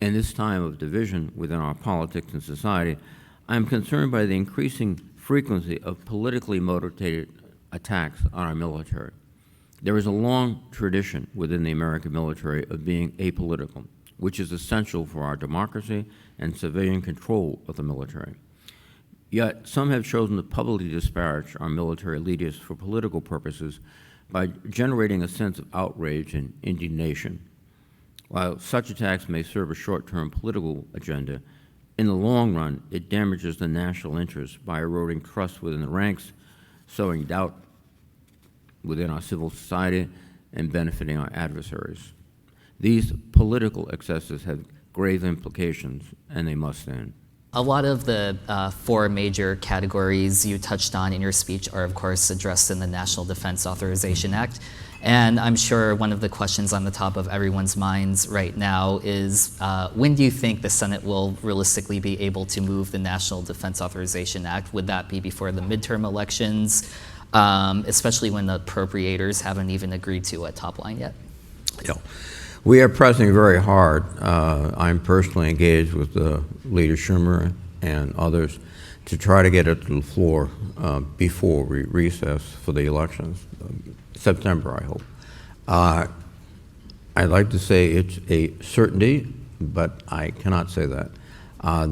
In this time of division within our politics and society, I am concerned by the increasing frequency of politically motivated attacks on our military. There is a long tradition within the American military of being apolitical, which is essential for our democracy and civilian control of the military. Yet, some have chosen to publicly disparage our military leaders for political purposes by generating a sense of outrage and indignation. While such attacks may serve a short-term political agenda, in the long run, it damages the national interest by eroding trust within the ranks, sowing doubt within our civil society, and benefiting our adversaries. These political excesses have grave implications, and they must end. A lot of the four major categories you touched on in your speech are, of course, addressed in the National Defense Authorization Act. And I'm sure one of the questions on the top of everyone's minds right now is, when do you think the Senate will realistically be able to move the National Defense Authorization Act? Would that be before the midterm elections, especially when the appropriators haven't even agreed to a top line yet? Yeah. We are pressing very hard. I'm personally engaged with Leader Schumer and others to try to get it to the floor before we recess for the elections. September, I hope. I'd like to say it's a certainty, but I cannot say that.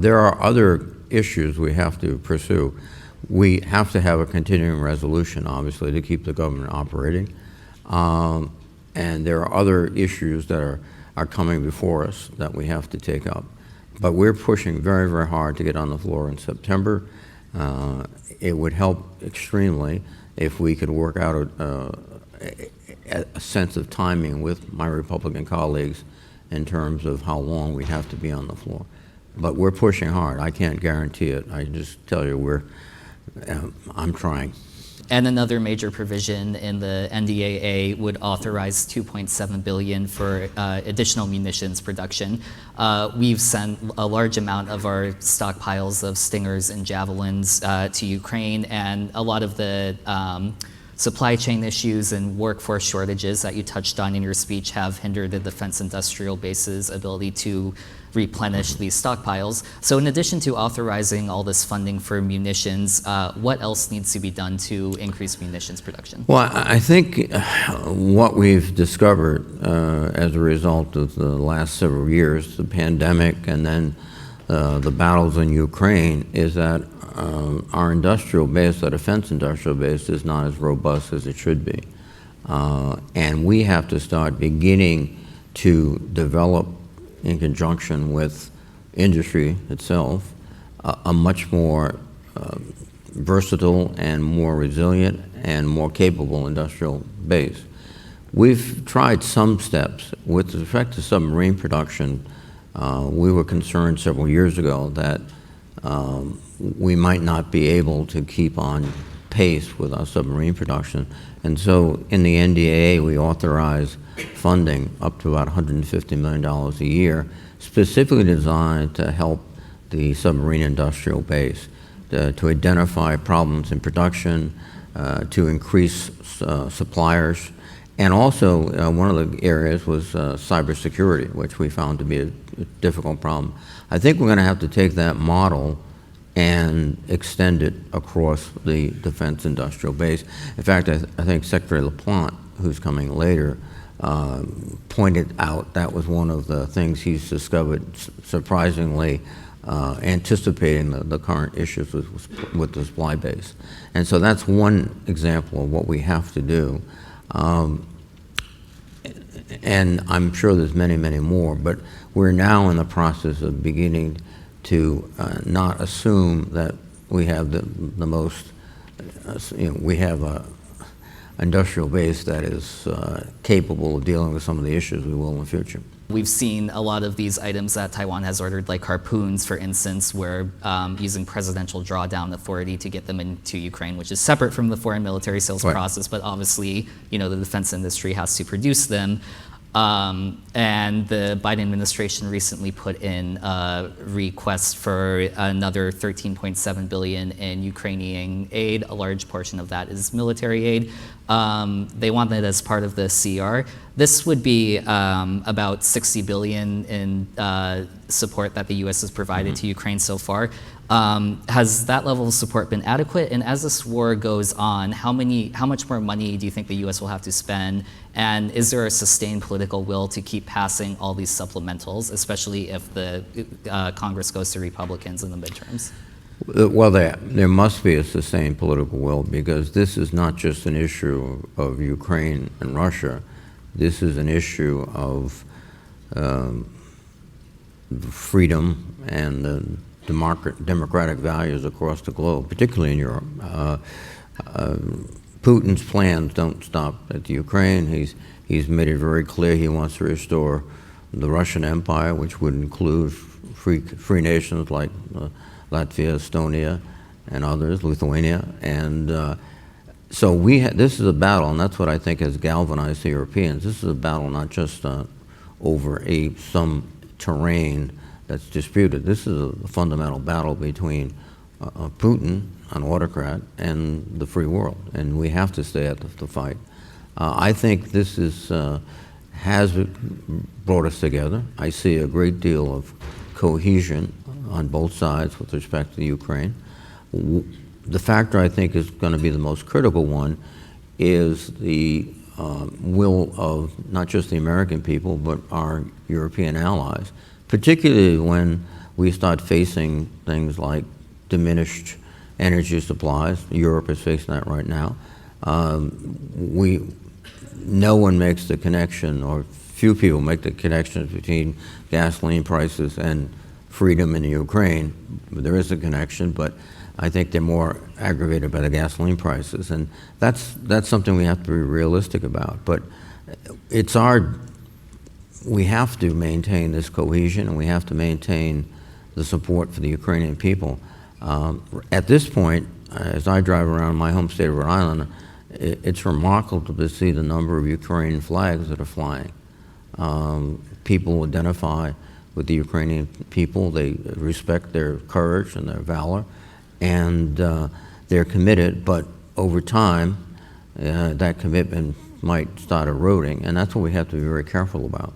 There are other issues we have to pursue. We have to have a continuing resolution, obviously, to keep the government operating. And there are other issues that are coming before us that we have to take up. But we're pushing very, very hard to get on the floor in September. It would help extremely if we could work out a sense of timing with my Republican colleagues in terms of how long we'd have to be on the floor. But we're pushing hard. I can't guarantee it. I just tell you, I'm trying. And another major provision in the NDAA would authorize $2.7 billion for additional munitions production. We've sent a large amount of our stockpiles of Stingers and Javelins to Ukraine, and a lot of the supply chain issues and workforce shortages that you touched on in your speech have hindered the defense industrial base's ability to replenish these stockpiles. So in addition to authorizing all this funding for munitions, what else needs to be done to increase munitions production? Well, I think what we've discovered as a result of the last several years, the pandemic and then the battles in Ukraine, is that our industrial base, our defense industrial base, is not as robust as it should be. And we have to start beginning to develop, in conjunction with industry itself, a much more versatile and more resilient and more capable industrial base. We've tried some steps. With respect to submarine production, we were concerned several years ago that we might not be able to keep on pace with our submarine production. And so in the NDAA, we authorized funding up to about $150 million a year, specifically designed to help the submarine industrial base, to identify problems in production, to increase suppliers, and also one of the areas was cybersecurity, which we found to be a difficult problem. I think we're going to have to take that model and extend it across the defense industrial base. In fact, I think Secretary LaPlante, who's coming later, pointed out that was one of the things he's discovered, surprisingly anticipating the current issues with the supply base. And so that's one example of what we have to do. And I'm sure there's many, many more, but we're now in the process of beginning to not assume that we have the most, we have a industrial base that is capable of dealing with some of the issues we will in the future. We've seen a lot of these items that Taiwan has ordered, like harpoons, for instance, where using presidential drawdown authority to get them into Ukraine, which is separate from the foreign military sales process, but obviously, the defense industry has to produce them. And the Biden administration recently put in a request for another $13.7 billion in Ukrainian aid. A large portion of that is military aid. They want that as part of the CR. This would be about $60 billion in support that the U.S. has provided to Ukraine so far. Has that level of support been adequate? And as this war goes on, how much more money do you think the U.S. will have to spend? And is there a sustained political will to keep passing all these supplementals, especially if the Congress goes to Republicans in the midterms? Well, there must be a sustained political will, because this is not just an issue of Ukraine and Russia. This is an issue of freedom and the democratic values across the globe, particularly in Europe. Putin's plans don't stop at the Ukraine. He's made it very clear he wants to restore the Russian Empire, which would include free nations like Latvia, Estonia, and others, Lithuania. And so this is a battle, and that's what I think has galvanized the Europeans. This is a battle not just over some terrain that's disputed. This is a fundamental battle between Putin, an autocrat, and the free world, and we have to stay at the fight. I think this has brought us together. I see a great deal of cohesion on both sides with respect to Ukraine. The factor I think is going to be the most critical one is the will of not just the American people, but our European allies, particularly when we start facing things like diminished energy supplies. Europe is facing that right now. No one makes the connection, or few people make the connections between gasoline prices and freedom in Ukraine. There is a connection, but I think they're more aggravated by the gasoline prices, and that's something we have to be realistic about. But we have to maintain this cohesion, and we have to maintain the support for the Ukrainian people. At this point, as I drive around my home state of Rhode Island, it's remarkable to see the number of Ukrainian flags that are flying. People identify with the Ukrainian people. They respect their courage and their valor, and they're committed, but over time, that commitment might start eroding, and that's what we have to be very careful about.